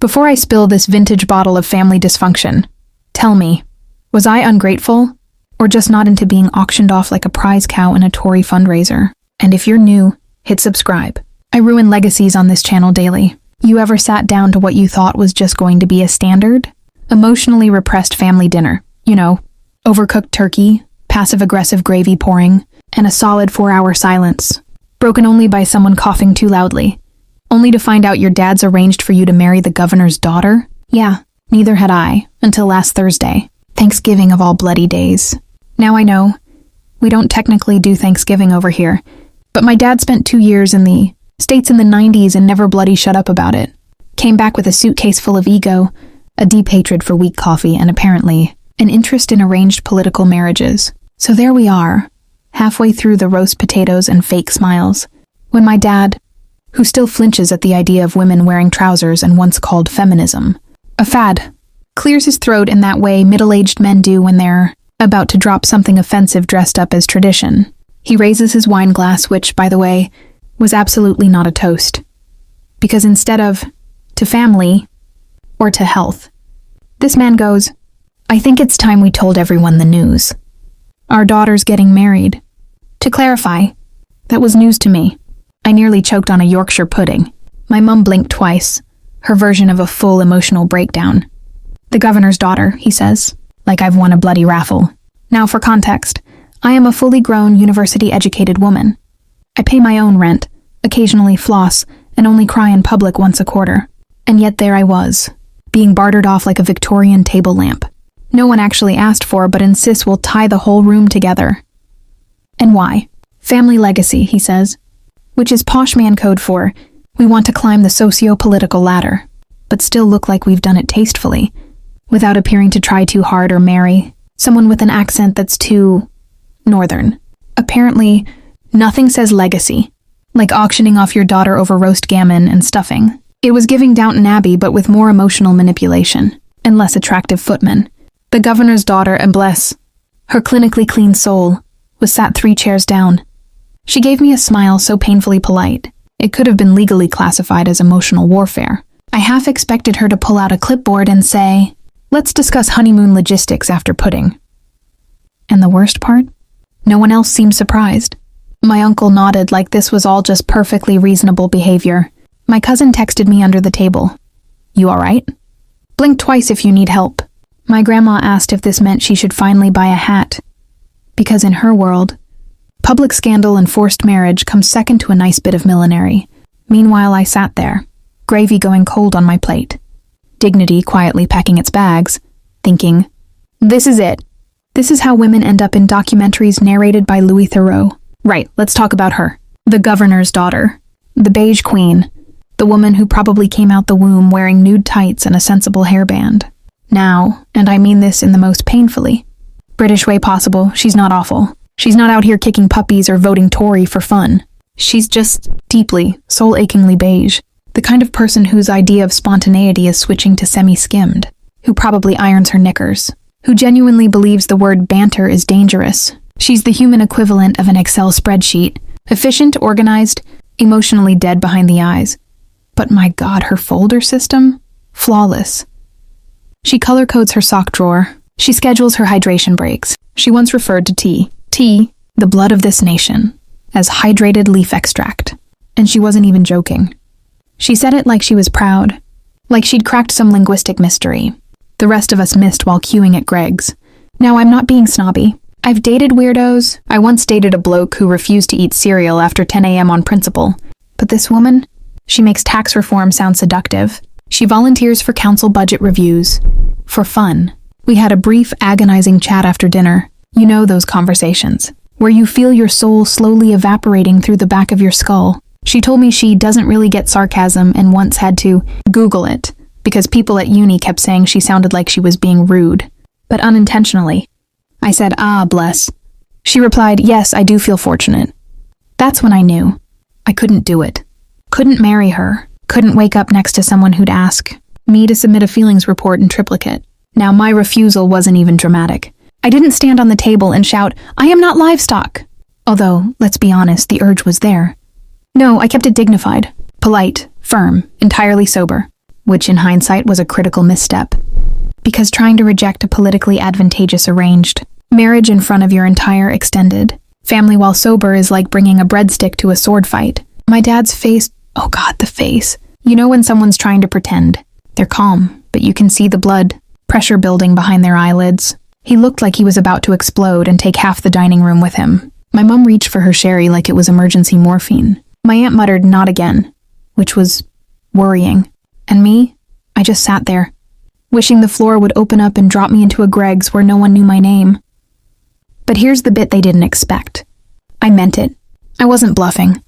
Before I spill this vintage bottle of family dysfunction, tell me, was I ungrateful? Or just not into being auctioned off like a prize cow in a Tory fundraiser? And if you're new, hit subscribe. I ruin legacies on this channel daily. You ever sat down to what you thought was just going to be a standard? Emotionally repressed family dinner. You know, overcooked turkey, passive-aggressive gravy pouring, and a solid 4-hour silence, broken only by someone coughing too loudly, only to find out your dad's arranged for you to marry the governor's daughter? Yeah, neither had I, until last Thursday, Thanksgiving of all bloody days. Now I know, we don't technically do Thanksgiving over here, but my dad spent 2 years in the States in the 90s and never bloody shut up about it. Came back with a suitcase full of ego, a deep hatred for weak coffee, and apparently, an interest in arranged political marriages. So there we are, halfway through the roast potatoes and fake smiles, when my dad, who still flinches at the idea of women wearing trousers and once called feminism, a fad, clears his throat in that way middle-aged men do when they're about to drop something offensive dressed up as tradition. He raises his wine glass, which, by the way, was absolutely not a toast. Because instead of, to family, or to health, this man goes, I think it's time we told everyone the news. Our daughter's getting married. To clarify, that was news to me. I nearly choked on a Yorkshire pudding. My mum blinked twice, her version of a full emotional breakdown. The governor's daughter, he says, like I've won a bloody raffle. Now for context, I am a fully grown, university-educated woman. I pay my own rent, occasionally floss, and only cry in public once a quarter. And yet there I was, being bartered off like a Victorian table lamp. No one actually asked for, but insists we'll tie the whole room together. And why? Family legacy, he says, which is posh man code for, we want to climb the socio-political ladder, but still look like we've done it tastefully, without appearing to try too hard or marry someone with an accent that's too northern. Apparently, nothing says legacy, like auctioning off your daughter over roast gammon and stuffing. It was giving Downton Abbey, but with more emotional manipulation and less attractive footmen. The governor's daughter, and bless her clinically clean soul, was sat 3 chairs down. She gave me a smile so painfully polite, it could have been legally classified as emotional warfare. I half expected her to pull out a clipboard and say, let's discuss honeymoon logistics after pudding. And the worst part? No one else seemed surprised. My uncle nodded like this was all just perfectly reasonable behavior. My cousin texted me under the table. You all right? Blink twice if you need help. My grandma asked if this meant she should finally buy a hat. Because in her world, public scandal and forced marriage comes second to a nice bit of millinery. Meanwhile, I sat there, gravy going cold on my plate. Dignity quietly packing its bags, thinking, this is it. This is how women end up in documentaries narrated by Louis Theroux. Right, let's talk about her. The governor's daughter. The beige queen. The woman who probably came out the womb wearing nude tights and a sensible hairband. Now, and I mean this in the most painfully British way possible, she's not awful. She's not out here kicking puppies or voting Tory for fun. She's just deeply, soul-achingly beige. The kind of person whose idea of spontaneity is switching to semi-skimmed. Who probably irons her knickers. Who genuinely believes the word banter is dangerous. She's the human equivalent of an Excel spreadsheet. Efficient, organized, emotionally dead behind the eyes. But my God, her folder system? Flawless. She color codes her sock drawer. She schedules her hydration breaks. She once referred to tea, the blood of this nation, as hydrated leaf extract. And she wasn't even joking. She said it like she was proud, like she'd cracked some linguistic mystery the rest of us missed while queuing at Greg's. Now, I'm not being snobby. I've dated weirdos. I once dated a bloke who refused to eat cereal after 10 a.m. on principle. But this woman, she makes tax reform sound seductive. She volunteers for council budget reviews. For fun. We had a brief, agonizing chat after dinner. You know those conversations, where you feel your soul slowly evaporating through the back of your skull. She told me she doesn't really get sarcasm and once had to Google it, because people at uni kept saying she sounded like she was being rude. But unintentionally. I said, bless. She replied, yes, I do feel fortunate. That's when I knew. I couldn't do it. Couldn't marry her. Couldn't wake up next to someone who'd ask me to submit a feelings report in triplicate. Now, my refusal wasn't even dramatic. I didn't stand on the table and shout, I am not livestock. Although, let's be honest, the urge was there. No, I kept it dignified, polite, firm, entirely sober. which in hindsight was a critical misstep. Because trying to reject a politically advantageous arranged marriage in front of your entire extended family while sober is like bringing a breadstick to a sword fight. My dad's face, oh God, the face. You know when someone's trying to pretend. They're calm, but you can see the blood pressure building behind their eyelids. He looked like he was about to explode and take half the dining room with him. My mom reached for her sherry like it was emergency morphine. My aunt muttered, "Not again," which was worrying. And me, I just sat there, wishing the floor would open up and drop me into a Greg's where no one knew my name. But here's the bit they didn't expect. I meant it. I wasn't bluffing.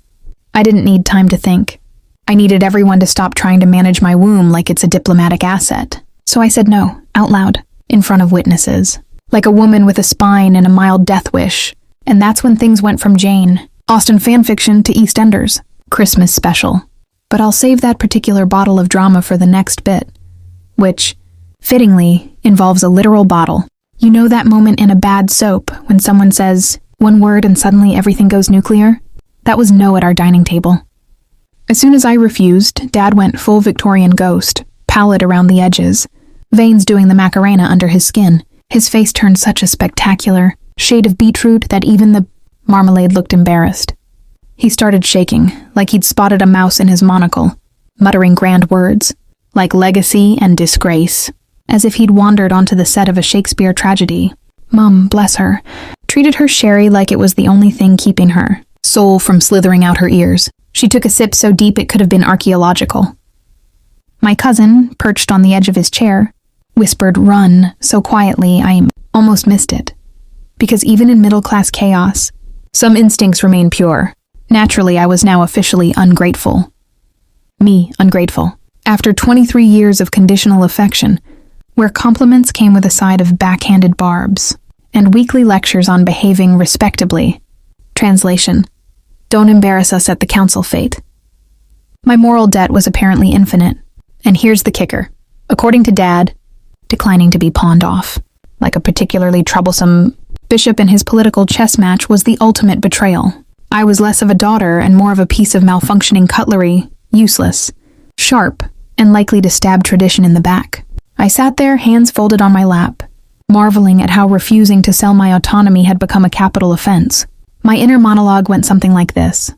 I didn't need time to think. I needed everyone to stop trying to manage my womb like it's a diplomatic asset. So I said no, out loud, in front of witnesses, like a woman with a spine and a mild death wish. And that's when things went from Jane Austen fanfiction to EastEnders Christmas special. But I'll save that particular bottle of drama for the next bit, which, fittingly, involves a literal bottle. You know that moment in a bad soap when someone says one word and suddenly everything goes nuclear? That was no at our dining table. As soon as I refused, Dad went full Victorian ghost, pallid around the edges, veins doing the Macarena under his skin. His face turned such a spectacular shade of beetroot that even the marmalade looked embarrassed. He started shaking, like he'd spotted a mouse in his monocle, muttering grand words, like legacy and disgrace, as if he'd wandered onto the set of a Shakespeare tragedy. Mum, bless her, treated her sherry like it was the only thing keeping her soul from slithering out her ears. She took a sip so deep it could have been archaeological. My cousin, perched on the edge of his chair, whispered "run" so quietly I almost missed it. Because even in middle-class chaos, some instincts remain pure. Naturally, I was now officially ungrateful. Me, ungrateful. After 23 years of conditional affection, where compliments came with a side of backhanded barbs, and weekly lectures on behaving respectably. Translation: don't embarrass us at the council fete. My moral debt was apparently infinite, and here's the kicker. According to Dad, declining to be pawned off, like a particularly troublesome bishop in his political chess match, was the ultimate betrayal. I was less of a daughter and more of a piece of malfunctioning cutlery, useless, sharp, and likely to stab tradition in the back. I sat there, hands folded on my lap, marveling at how refusing to sell my autonomy had become a capital offense. My inner monologue went something like this.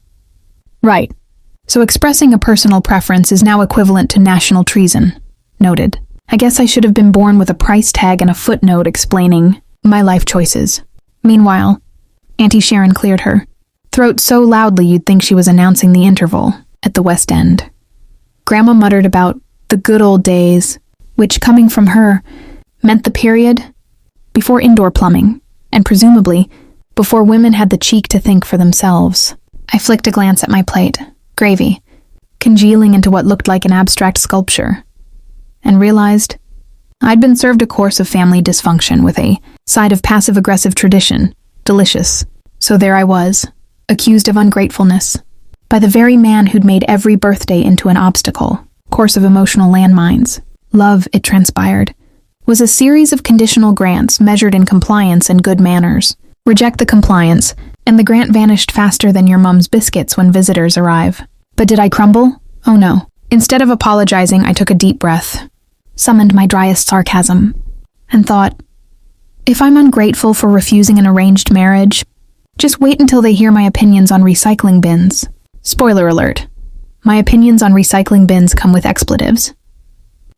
Right. So expressing a personal preference is now equivalent to national treason. Noted. I guess I should have been born with a price tag and a footnote explaining my life choices. Meanwhile, Auntie Sharon cleared her throat so loudly you'd think she was announcing the interval at the West End. Grandma muttered about the good old days, which, coming from her, meant the period before indoor plumbing, and presumably before women had the cheek to think for themselves. I flicked a glance at my plate, gravy, congealing into what looked like an abstract sculpture, and realized I'd been served a course of family dysfunction with a side of passive-aggressive tradition. Delicious. So there I was, accused of ungratefulness, by the very man who'd made every birthday into an obstacle, course of emotional landmines. Love, it transpired, was a series of conditional grants measured in compliance and good manners. Reject the compliance, and the grant vanished faster than your mum's biscuits when visitors arrive. But did I crumble? Oh no. Instead of apologizing, I took a deep breath, summoned my driest sarcasm, and thought, if I'm ungrateful for refusing an arranged marriage, just wait until they hear my opinions on recycling bins. Spoiler alert. My opinions on recycling bins come with expletives.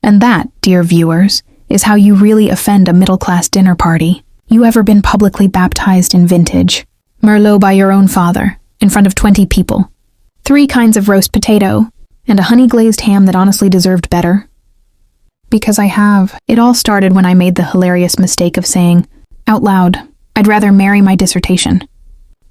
And that, dear viewers, is how you really offend a middle-class dinner party. You ever been publicly baptized in vintage Merlot by your own father, in front of 20 people, 3 kinds of roast potato, and a honey-glazed ham that honestly deserved better? Because I have. It all started when I made the hilarious mistake of saying, out loud, I'd rather marry my dissertation.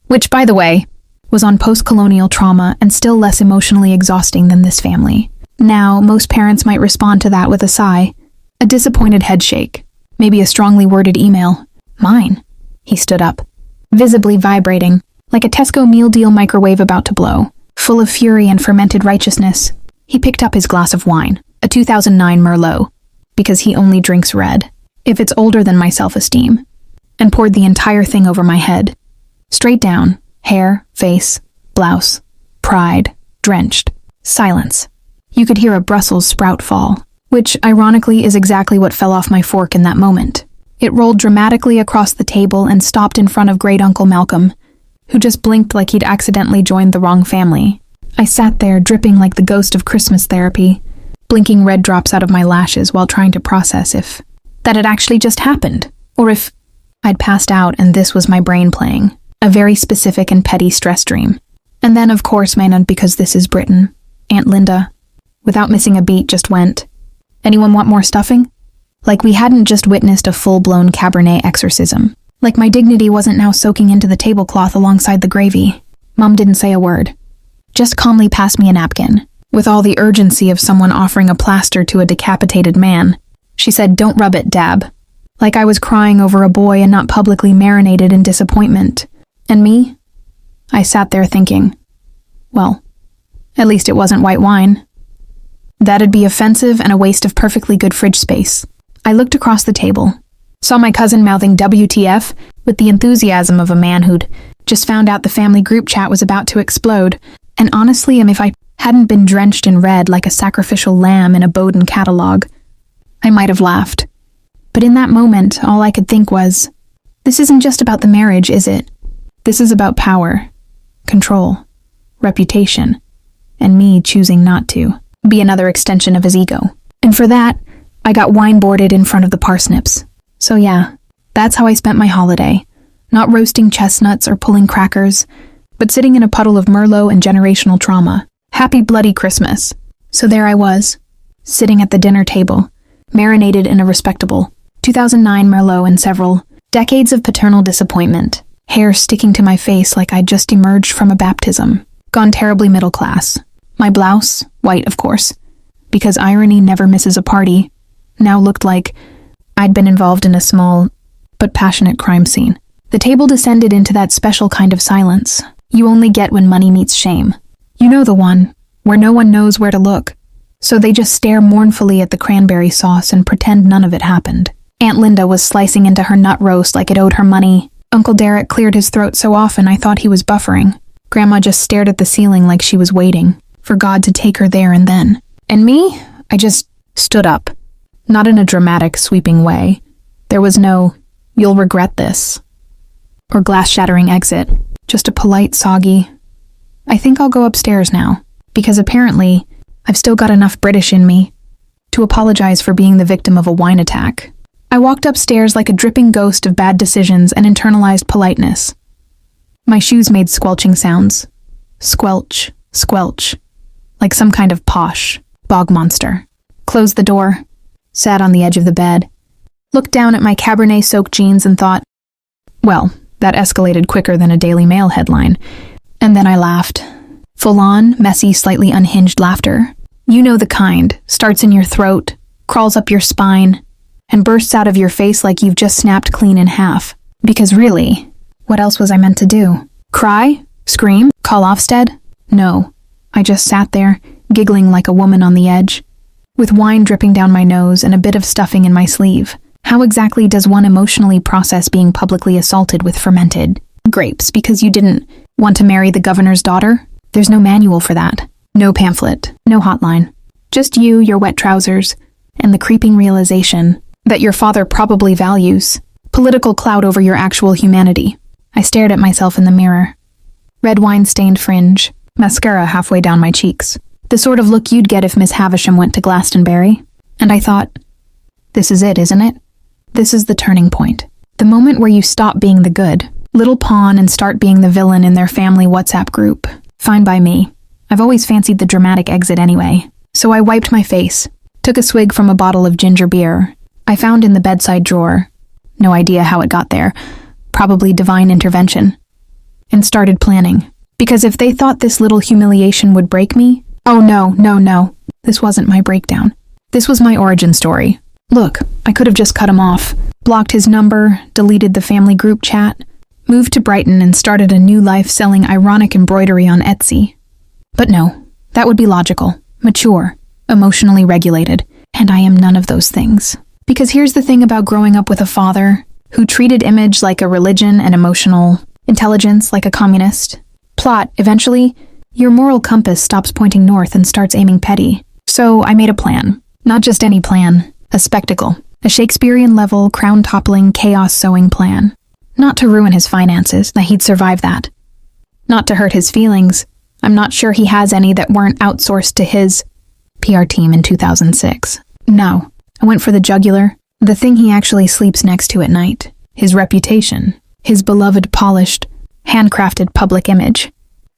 Which, by the way, was on post-colonial trauma and still less emotionally exhausting than this family. Now, most parents might respond to that with a sigh, a disappointed headshake, maybe a strongly worded email. Mine. He stood up, visibly vibrating, like a Tesco meal deal microwave about to blow. Full of fury and fermented righteousness, he picked up his glass of wine, a 2009 Merlot, because he only drinks red, if it's older than my self-esteem, and poured the entire thing over my head. Straight down, hair, face, blouse, pride, drenched. Silence. you could hear a Brussels sprout fall, which ironically is exactly what fell off my fork in that moment. It rolled dramatically across the table and stopped in front of Great Uncle Malcolm, who just blinked like he'd accidentally joined the wrong family. I sat there dripping like the ghost of Christmas therapy, blinking red drops out of my lashes while trying to process if that had actually just happened, or if I'd passed out and this was my brain playing, a very specific and petty stress dream. And then, of course, Maynard, because this is Britain, Aunt Linda, without missing a beat, just went, "Anyone want more stuffing?" Like we hadn't just witnessed a full-blown Cabernet exorcism. Like my dignity wasn't now soaking into the tablecloth alongside the gravy. Mom didn't say a word. Just calmly passed me a napkin. With all the urgency of someone offering a plaster to a decapitated man, she said, "Don't rub it, Dab." Like I was crying over a boy and not publicly marinated in disappointment. And me? I sat there thinking, well, at least it wasn't white wine. That'd be offensive and a waste of perfectly good fridge space. I looked across the table, saw my cousin mouthing WTF with the enthusiasm of a man who'd just found out the family group chat was about to explode, and honestly, if I hadn't been drenched in red like a sacrificial lamb in a Bowden catalog, I might have laughed. But in that moment, all I could think was, this isn't just about the marriage, is it? This is about power, control, reputation, and me choosing not to be another extension of his ego. And for that, I got wine-boarded in front of the parsnips. So yeah, that's how I spent my holiday. Not roasting chestnuts or pulling crackers, but sitting in a puddle of Merlot and generational trauma. Happy bloody Christmas. So there I was, sitting at the dinner table, marinated in a respectable 2009 Merlot and several decades of paternal disappointment, hair sticking to my face like I'd just emerged from a baptism, gone terribly middle class. My blouse, white of course, because irony never misses a party, now looked like I'd been involved in a small but passionate crime scene. The table descended into that special kind of silence you only get when money meets shame. You know the one, where no one knows where to look, so they just stare mournfully at the cranberry sauce and pretend none of it happened. Aunt Linda was slicing into her nut roast like it owed her money. Uncle Derek cleared his throat so often I thought he was buffering. Grandma just stared at the ceiling like she was waiting for God to take her there and then. And me? I just stood up. Not in a dramatic, sweeping way. There was no, "You'll regret this," or glass-shattering exit. Just a polite, soggy, "I think I'll go upstairs now," because apparently I've still got enough British in me to apologize for being the victim of a wine attack. I walked upstairs like a dripping ghost of bad decisions and internalized politeness. My shoes made squelching sounds. Squelch, squelch. Like some kind of posh bog monster. Closed the door, sat on the edge of the bed, looked down at my Cabernet-soaked jeans and thought, well, that escalated quicker than a Daily Mail headline. And then I laughed. Full-on, messy, slightly unhinged laughter. You know the kind, starts in your throat, crawls up your spine, and bursts out of your face like you've just snapped clean in half. Because really, what else was I meant to do? Cry? Scream? Call Ofsted? No. I just sat there, giggling like a woman on the edge, with wine dripping down my nose and a bit of stuffing in my sleeve. How exactly does one emotionally process being publicly assaulted with fermented grapes because you didn't want to marry the governor's daughter? There's no manual for that. No pamphlet. No hotline. Just you, your wet trousers, and the creeping realization that your father probably values political clout over your actual humanity. I stared at myself in the mirror. Red wine-stained fringe, mascara halfway down my cheeks. The sort of look you'd get if Miss Havisham went to Glastonbury. And I thought, this is it, isn't it? This is the turning point. The moment where you stop being the good, little pawn, and start being the villain in their family WhatsApp group. Fine by me. I've always fancied the dramatic exit anyway. So I wiped my face, took a swig from a bottle of ginger beer I found in the bedside drawer. No idea how it got there. Probably divine intervention. And started planning. Because if they thought this little humiliation would break me, oh no. This wasn't my breakdown. This was my origin story. Look, I could have just cut him off, blocked his number, deleted the family group chat, moved to Brighton and started a new life selling ironic embroidery on Etsy. But no, that would be logical, mature, emotionally regulated, and I am none of those things. Because here's the thing about growing up with a father who treated image like a religion and emotional intelligence like a communist. Plot, eventually, your moral compass stops pointing north and starts aiming petty. So I made a plan. Not just any plan, a spectacle. A Shakespearean-level, crown-toppling, chaos-sowing plan. Not to ruin his finances, that he'd survive that. Not to hurt his feelings. I'm not sure he has any that weren't outsourced to his PR team in 2006. No, I went for the jugular, the thing he actually sleeps next to at night. His reputation. His beloved, polished, handcrafted public image.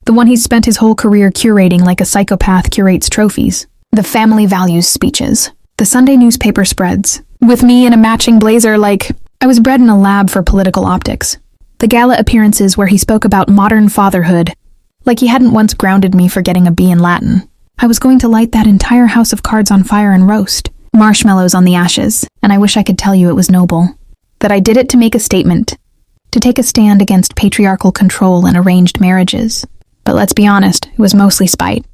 The one he's spent his whole career curating like a psychopath curates trophies. The family values speeches. The Sunday newspaper spreads. With me in a matching blazer like I was bred in a lab for political optics. The gala appearances where he spoke about modern fatherhood, like he hadn't once grounded me for getting a B in Latin. I was going to light that entire house of cards on fire and roast. Marshmallows on the ashes, and I wish I could tell you it was noble. That I did it to make a statement. To take a stand against patriarchal control and arranged marriages. But let's be honest, it was mostly spite.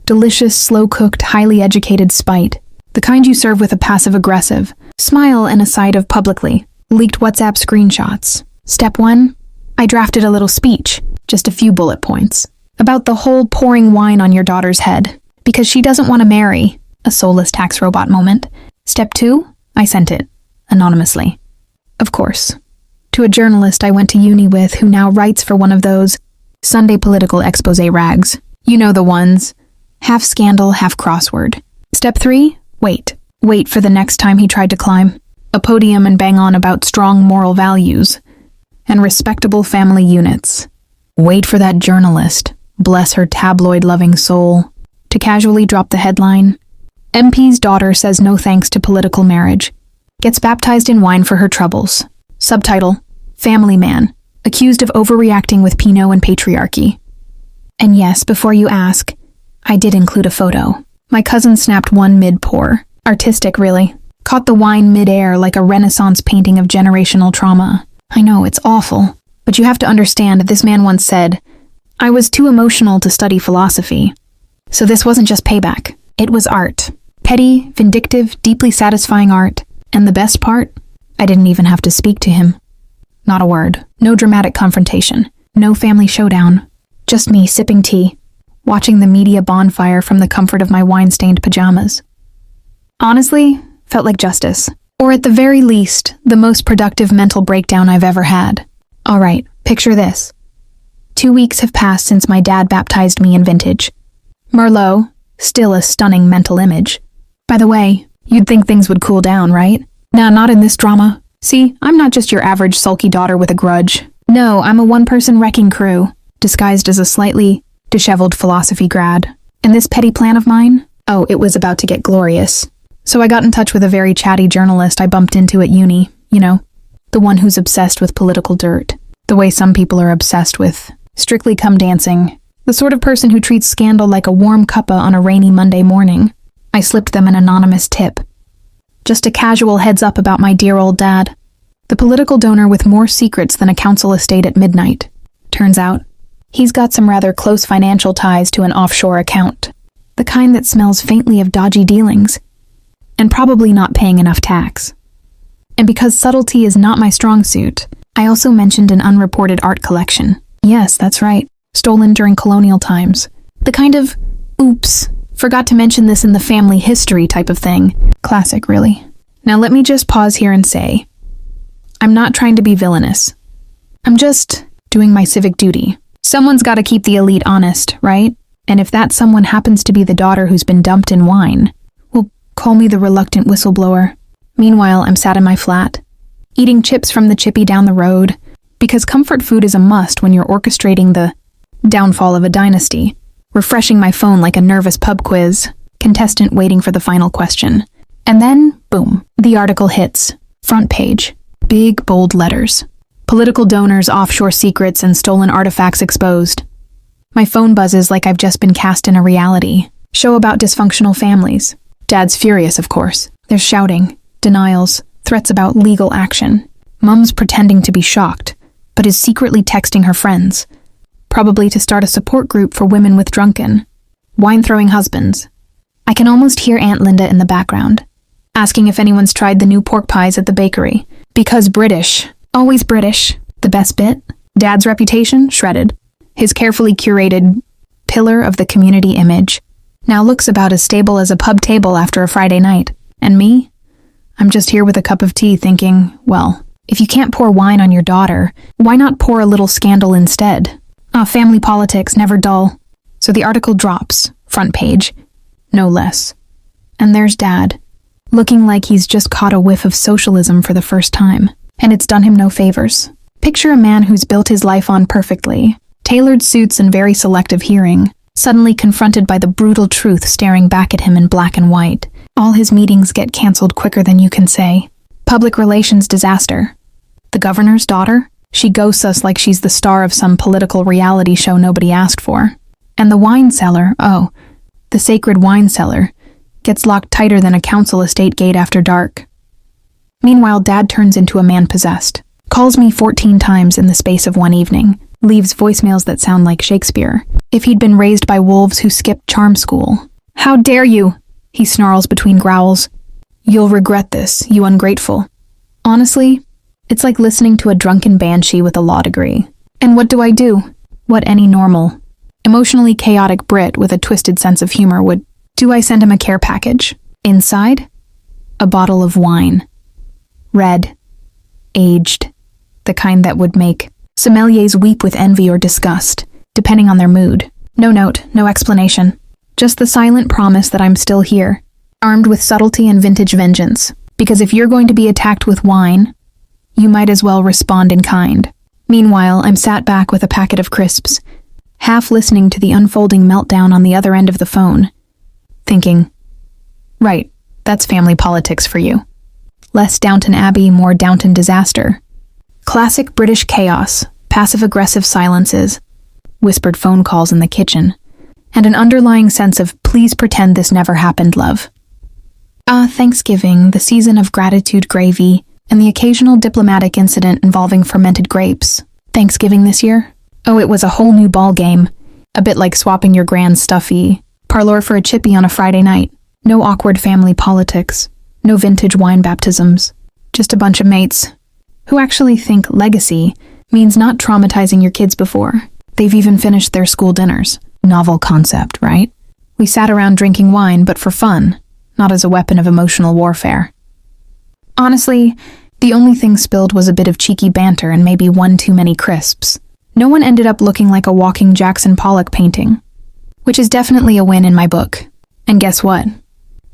Delicious, slow-cooked, highly educated spite. The kind you serve with a passive-aggressive, smile and a side of publicly, leaked WhatsApp screenshots. Step 1, I drafted a little speech, just a few bullet points, about the whole pouring wine on your daughter's head, because she doesn't want to marry, a soulless tax robot moment. Step 2, I sent it, anonymously. Of course. To a journalist I went to uni with who now writes for one of those Sunday political expose rags. You know the ones. Half scandal, half crossword. Step 3, wait. Wait for the next time he tried to climb a podium and bang on about strong moral values and respectable family units. Wait for that journalist, bless her tabloid-loving soul, to casually drop the headline, MP's daughter says no thanks to political marriage, gets baptized in wine for her troubles. Subtitle, Family Man, accused of overreacting with Pinot and patriarchy. And yes, before you ask, I did include a photo. My cousin snapped one mid-pour. Artistic, really. Caught the wine mid-air like a Renaissance painting of generational trauma. I know, it's awful. But you have to understand, this man once said, I was too emotional to study philosophy. So this wasn't just payback. It was art. Petty, vindictive, deeply satisfying art. And the best part? I didn't even have to speak to him. Not a word. No dramatic confrontation. No family showdown. Just me sipping tea, watching the media bonfire from the comfort of my wine-stained pajamas. Honestly, felt like justice. Or at the very least, the most productive mental breakdown I've ever had. All right, picture this. 2 weeks have passed since my dad baptized me in vintage. Merlot, still a stunning mental image. By the way, you'd think things would cool down, right? Nah, not in this drama. See, I'm not just your average sulky daughter with a grudge. No, I'm a one-person wrecking crew, disguised as a slightly disheveled philosophy grad. And this petty plan of mine? Oh, it was about to get glorious. So I got in touch with a very chatty journalist I bumped into at uni, you know, the one who's obsessed with political dirt, the way some people are obsessed with Strictly Come Dancing, the sort of person who treats scandal like a warm cuppa on a rainy Monday morning. I slipped them an anonymous tip. Just a casual heads up about my dear old dad, the political donor with more secrets than a council estate at midnight. Turns out, he's got some rather close financial ties to an offshore account, the kind that smells faintly of dodgy dealings, and probably not paying enough tax. And because subtlety is not my strong suit, I also mentioned an unreported art collection. Yes, that's right, stolen during colonial times. The kind of, oops, forgot to mention this in the family history type of thing. Classic, really. Now let me just pause here and say, I'm not trying to be villainous. I'm just doing my civic duty. Someone's got to keep the elite honest, right? And if that someone happens to be the daughter who's been dumped in wine, well, call me the reluctant whistleblower. Meanwhile, I'm sat in my flat, eating chips from the chippy down the road, because comfort food is a must when you're orchestrating the downfall of a dynasty, refreshing my phone like a nervous pub quiz, contestant waiting for the final question. And then, boom, the article hits. Front page. Big, bold letters. Political donors, offshore secrets, and stolen artifacts exposed. My phone buzzes like I've just been cast in a reality show about dysfunctional families. Dad's furious, of course. There's shouting, denials, threats about legal action. Mum's pretending to be shocked, but is secretly texting her friends, probably to start a support group for women with drunken, wine-throwing husbands. I can almost hear Aunt Linda in the background, asking if anyone's tried the new pork pies at the bakery. Because British, always British. The best bit? Dad's reputation shredded. His carefully curated pillar of the community image Now looks about as stable as a pub table after a Friday night. And me? I'm just here with a cup of tea thinking, well, if you can't pour wine on your daughter, why not pour a little scandal instead? Family politics, never dull. So the article drops, front page, no less. And there's Dad, looking like he's just caught a whiff of socialism for the first time. And it's done him no favors. Picture a man who's built his life on perfectly, tailored suits and very selective hearing, suddenly confronted by the brutal truth staring back at him in black and white. All his meetings get canceled quicker than you can say. Public relations disaster. The governor's daughter? She ghosts us like she's the star of some political reality show nobody asked for. And the wine cellar, the sacred wine cellar, gets locked tighter than a council estate gate after dark. Meanwhile, Dad turns into a man possessed, calls me 14 times in the space of one evening, leaves voicemails that sound like Shakespeare. If he'd been raised by wolves who skipped charm school. How dare you? He snarls between growls. You'll regret this, you ungrateful. Honestly, it's like listening to a drunken banshee with a law degree. And what do? What any normal, emotionally chaotic Brit with a twisted sense of humor would. Do I send him a care package? Inside? A bottle of wine. Red. Aged. The kind that would make sommeliers weep with envy or disgust, depending on their mood. No note, no explanation. Just the silent promise that I'm still here, armed with subtlety and vintage vengeance. Because if you're going to be attacked with wine, you might as well respond in kind. Meanwhile, I'm sat back with a packet of crisps, half listening to the unfolding meltdown on the other end of the phone, thinking, right, that's family politics for you. Less Downton Abbey, more Downton disaster. Classic British chaos, passive-aggressive silences, whispered phone calls in the kitchen, and an underlying sense of please pretend this never happened, love. Thanksgiving, the season of gratitude gravy, and the occasional diplomatic incident involving fermented grapes. Thanksgiving this year? Oh, it was a whole new ball game. A bit like swapping your grand stuffy parlor for a chippy on a Friday night. No awkward family politics. No vintage wine baptisms. Just a bunch of mates who actually think legacy means not traumatizing your kids before they've even finished their school dinners. Novel concept, right? We sat around drinking wine, but for fun, not as a weapon of emotional warfare. Honestly, the only thing spilled was a bit of cheeky banter and maybe one too many crisps. No one ended up looking like a walking Jackson Pollock painting, which is definitely a win in my book. And guess what?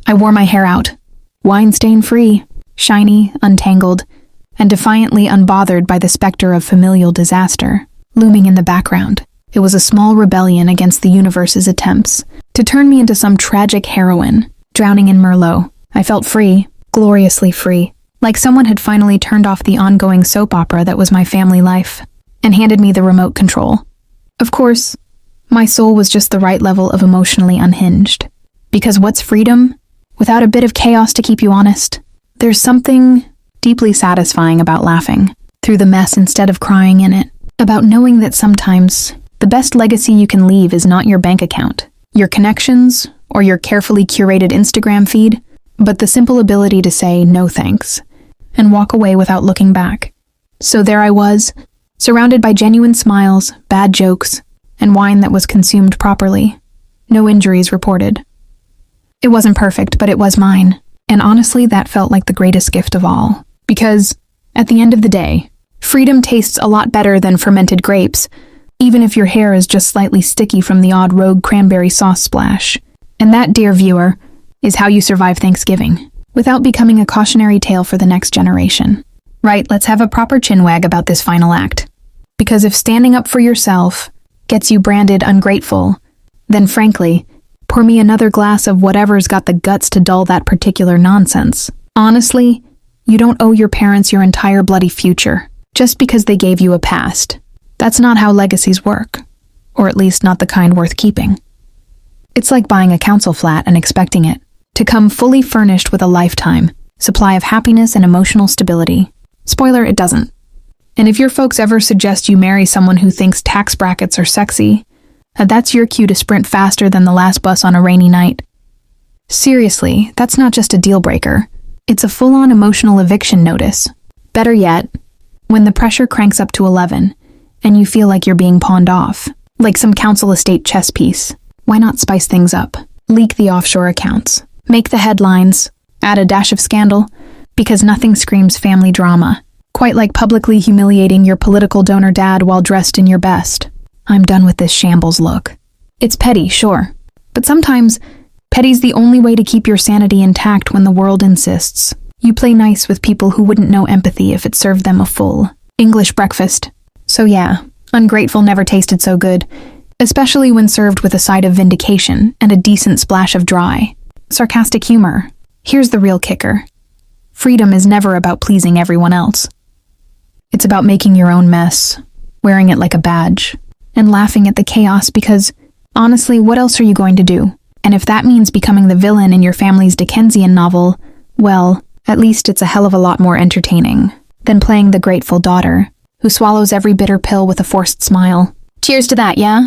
I wore my hair out. Wine stain-free, shiny, untangled, and defiantly unbothered by the specter of familial disaster looming in the background. It was a small rebellion against the universe's attempts to turn me into some tragic heroine, drowning in Merlot. I felt free, gloriously free, like someone had finally turned off the ongoing soap opera that was my family life, and handed me the remote control. Of course, my soul was just the right level of emotionally unhinged. Because what's freedom without a bit of chaos to keep you honest? There's something deeply satisfying about laughing through the mess instead of crying in it, about knowing that sometimes the best legacy you can leave is not your bank account, your connections, or your carefully curated Instagram feed, but the simple ability to say no thanks and walk away without looking back. So there I was, surrounded by genuine smiles, bad jokes, and wine that was consumed properly. No injuries reported. It wasn't perfect, but it was mine. And honestly, that felt like the greatest gift of all. Because, at the end of the day, freedom tastes a lot better than fermented grapes, even if your hair is just slightly sticky from the odd rogue cranberry sauce splash. And that, dear viewer, is how you survive Thanksgiving, without becoming a cautionary tale for the next generation. Right, let's have a proper chinwag about this final act. Because if standing up for yourself gets you branded ungrateful, then frankly, pour me another glass of whatever's got the guts to dull that particular nonsense. Honestly, you don't owe your parents your entire bloody future, just because they gave you a past. That's not how legacies work, or at least not the kind worth keeping. It's like buying a council flat and expecting it to come fully furnished with a lifetime supply of happiness and emotional stability. Spoiler, it doesn't. And if your folks ever suggest you marry someone who thinks tax brackets are sexy, that's your cue to sprint faster than the last bus on a rainy night. Seriously, that's not just a deal breaker. It's a full-on emotional eviction notice. Better yet, when the pressure cranks up to 11, and you feel like you're being pawned off, like some council estate chess piece, why not spice things up? Leak the offshore accounts. Make the headlines. Add a dash of scandal. Because nothing screams family drama. Quite like publicly humiliating your political donor dad while dressed in your best. I'm done with this shambles look. It's petty, sure. But sometimes, petty's the only way to keep your sanity intact when the world insists. You play nice with people who wouldn't know empathy if it served them a full English breakfast. So yeah, ungrateful never tasted so good, especially when served with a side of vindication and a decent splash of dry, sarcastic humor. Here's the real kicker. Freedom is never about pleasing everyone else. It's about making your own mess, wearing it like a badge, and laughing at the chaos because, honestly, what else are you going to do? And if that means becoming the villain in your family's Dickensian novel, well, at least it's a hell of a lot more entertaining than playing the grateful daughter who swallows every bitter pill with a forced smile. Cheers to that, yeah?